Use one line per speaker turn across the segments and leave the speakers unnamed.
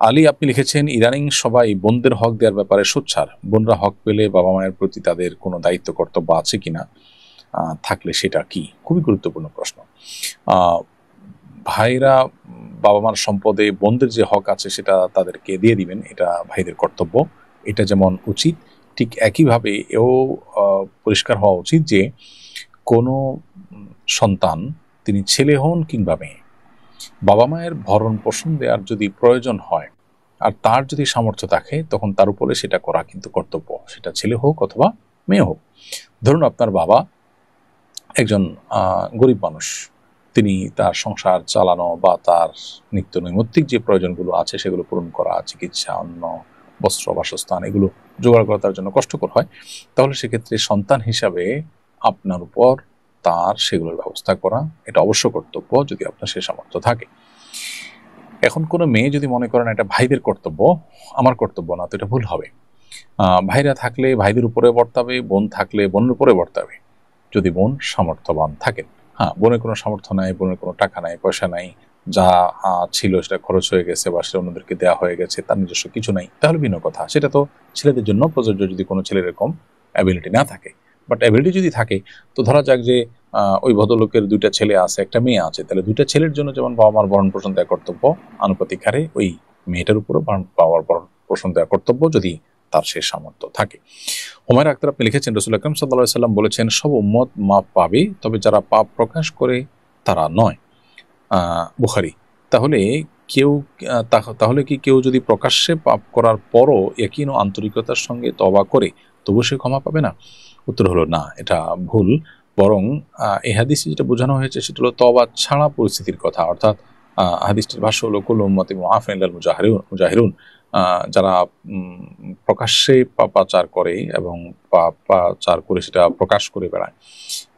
আলী আপনি লিখেছেন, ইদানিং সবাই বোনদের হক দেওয়ার ব্যাপারে সোচ্চার। বোনরা হক পেলে বাবা মায়ের প্রতি তাদের কোনো দায়িত্ব কর্তব্য আছে কিনা, থাকলে সেটা কি? খুবই গুরুত্বপূর্ণ প্রশ্ন। ভাইরা বাবা মার সম্পদে বোনদের যে হক আছে সেটা তাদেরকে দিয়ে দিবেন, এটা ভাইদের কর্তব্য। এটা যেমন উচিত, ঠিক একইভাবে এও পরিষ্কার হওয়া উচিত যে কোনো সন্তান, তিনি ছেলে হন কিংবা মেয়ে, বাবা মায়ের ভরণ পোষণ দেওয়ার যদি প্রয়োজন হয় আর তার যদি সামর্থ্য থাকে, তখন তার উপরে সেটা করা কিন্তু কর্তব্য, সেটা ছেলে হোক অথবা মেয়ে হোক। ধরুন আপনার বাবা একজন গরিব মানুষ, তিনি তার সংসার চালানো বা তার নিত্য নৈমিত্তিক যে প্রয়োজনগুলো আছে সেগুলো পূরণ করা, চিকিৎসা, অন্ন, বস্ত্র, বাসস্থান এগুলো জোগাড় করা তার জন্য কষ্টকর হয়, তাহলে সেক্ষেত্রে সন্তান হিসাবে আপনার উপর তার সেগুলোর ব্যবস্থা করা এটা অবশ্য কর্তব্য, যদি আপনার সে সামর্থ্য থাকে। এখন কোনো মেয়ে যদি মনে করেন এটা ভাইদের কর্তব্য, আমার কর্তব্য না, তো এটা ভুল হবে। ভাইরা থাকলে ভাইদের উপরে বর্তাবে, বোন থাকলে বোনের উপরে বর্তাবে, যদি বোন সামর্থ্যবান থাকেন। হ্যাঁ, বোনের কোনো সামর্থ্য নাই, বোনের কোনো টাকা নাই, পয়সা নাই, যা ছিল সেটা খরচ হয়ে গেছে বা সেটা অন্যদেরকে দেওয়া হয়ে গেছে, তার নিজস্ব কিছু নাই, তাহলে ভিন্ন কথা। সেটা তো ছেলেদের জন্য প্রযোজ্য যদি কোনো ছেলের এরকম অ্যাবিলিটি না থাকে। বাট অ্যাবিলিটি যদি থাকে, তো ধরা যাক যে ওই ভদ্রলোকের 2টা ছেলে আছে, একটা মেয়ে আছে, তাহলে 2টা ছেলের জন্য যেমন বাবা মার ভরণ পোষণ দেওয়া কর্তব্য, আনুপাতিক হারে ওই মেয়েটার উপরও বাবার ভরণ পোষণ দেওয়া কর্তব্য, যদি তার সে সামর্থ্য থাকে। হুমায়রা আক্তার আপনি লিখেছেন, রাসূল আকরাম সাল্লাল্লাহু আলাইহি সাল্লাম বলেছেন, সব উম্মত মাপ পাবে, তবে যারা পাপ প্রকাশ করে তারা নয়। বুখারী। তাহলে কেউ তাহলে কি কেউ যদি প্রকাশ্যে পাপ করার পরও ইয়াকিন ও আন্তরিকতার সঙ্গে তওবা করে তবু সে ক্ষমা পাবে না? উত্তর হলো না, এটা ভুল। বরং এই হাদিসে যেটা বোঝানো হয়েছে সেটা হলো তওবা ছাড়া পরিস্থিতির কথা। অর্থাৎ হাদিসটির ভাষ্য হলো কুল্লু উম্মতি মুআফিন ইল্লাল মুজাহিরুন। যারা প্রকাশ্যে পাপাচার করে এবং পাপাচার করে সেটা প্রকাশ করে বেড়ায়,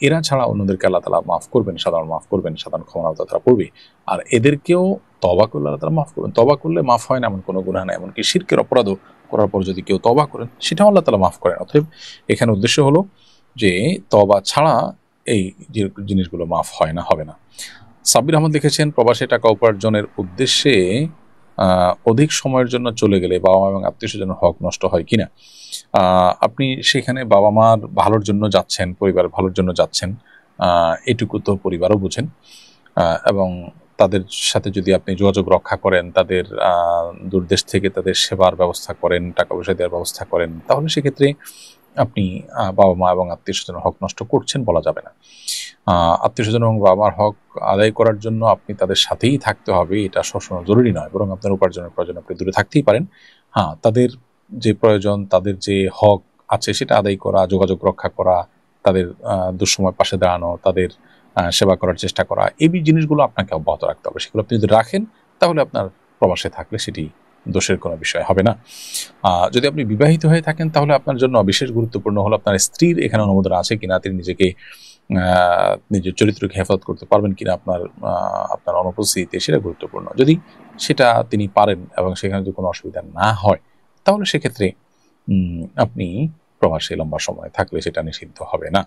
এরা ছাড়া অন্যদেরকে আল্লাহ তাআলা মাফ করবেন, সাধারণ ক্ষমা তারা করবে। আর এদেরকেও তওবা করলে আল্লাহ তাআলা মাফ করবেন। তওবা করলে মাফ হয় না এমন কোনো গুনাহ নাই, এমনকি শিরকের অপরাধও করার পর যদি কেউ তওবা করেন সেটাও আল্লাহ তাআলা মাফ করেন। অতএব এখানে উদ্দেশ্য হলো যে তওবা ছাড়া এই যে জিনিসগুলো মাফ হয় না, হবে না। সাব্বির আহমদ লিখেছেন, প্রবাসে টাকা উপার্জনের উদ্দেশ্যে অধিক সময়ের জন্য চলে গেলে বাবা মা এবং আত্মীয়স্বজনের হক নষ্ট হয় কিনা। আপনি সেখানে বাবা মার ভালোর জন্য যাচ্ছেন, পরিবারের ভালোর জন্য যাচ্ছেন, এটুকু তো পরিবারও বুঝেন। এবং তাদের সাথে যদি আপনি যোগাযোগ রক্ষা করেন, তাদের দূরদেশ থেকে তাদের সেবার ব্যবস্থা করেন, টাকা পয়সা দেওয়ার ব্যবস্থা করেন, তাহলে সেক্ষেত্রে আপনি বাবা মা এবং আত্মীয়স্বজনের হক নষ্ট করছেন বলা যাবে না। আত্মীয়স্বজন এবং বাবা মার হক আদায় করার জন্য আপনি তাদের সাথেই থাকতে হবে, এটা সবসময় জরুরি নয়, বরং আপনার উপার্জনের প্রয়োজন আপনি দূরে থাকতেই পারেন। হ্যাঁ, তাদের যে প্রয়োজন, তাদের যে হক আছে সেটা আদায় করা, যোগাযোগ রক্ষা করা, তাদের দুঃসময় পাশে দাঁড়ানো, তাদের সেবা করার চেষ্টা করা, এই জিনিসগুলো আপনাকে অব্যাহত রাখতে হবে। সেগুলো আপনি যদি রাখেন তাহলে আপনার প্রবাসে থাকলে সেটি দোষের কোনো বিষয় হবে না। যদি আপনি বিবাহিত হয়ে থাকেন তাহলে আপনার জন্য বিশেষ গুরুত্বপূর্ণ হলো আপনার স্ত্রীর এখানে অনুমোদন আছে কিনা, তিনি নিজেকে নিজের চরিত্রকে হেফাজত করতে পারবেন কিনা আপনার অনুপস্থিতিতে, সেটা গুরুত্বপূর্ণ। যদি সেটা তিনি পারেন এবং সেখানে যদি কোনো অসুবিধা না হয়, তাহলে সেক্ষেত্রে আপনি প্রবাসে লম্বা সময় থাকলে সেটা নিষিদ্ধ হবে না।